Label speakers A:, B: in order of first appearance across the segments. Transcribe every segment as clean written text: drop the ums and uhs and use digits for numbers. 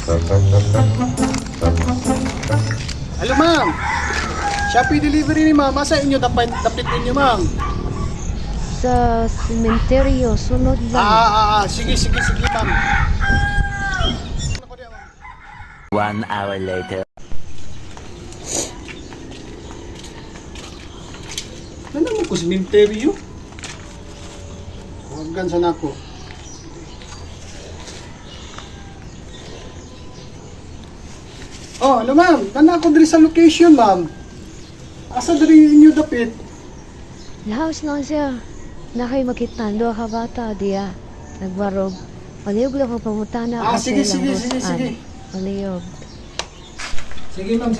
A: Hello, ma'am. Shopee delivery ni ma'am. Asa inyo dapat ninyo, ma'am?
B: Sa sementeryo, sunod lang.
A: Sige, ma'am.
C: 1 hour later.
A: Ano mo ko sementeryo? Huwag sa nako. Oh, hello ma'am. Tanda ako diri sa location, ma'am. Asa diri inyo dapit?
B: Laos lang siya. Nakay makita, duha ka bata diya. Nagbarog. Paliyog lang ko pamutana.
A: Sige.
B: Paliyog.
A: Sige, ma'am.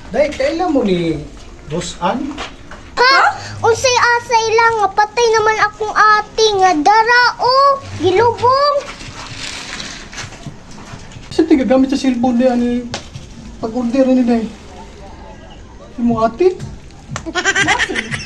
A: Dahil kailan mo ni Boss Ann?
D: Ha? Unsay asay lang nga patay naman akong ate nga dara o gilubong.
A: Kasi tigagamit sa cellphone niya ni pag-order ni Day. Si mo ate?
D: Bakit?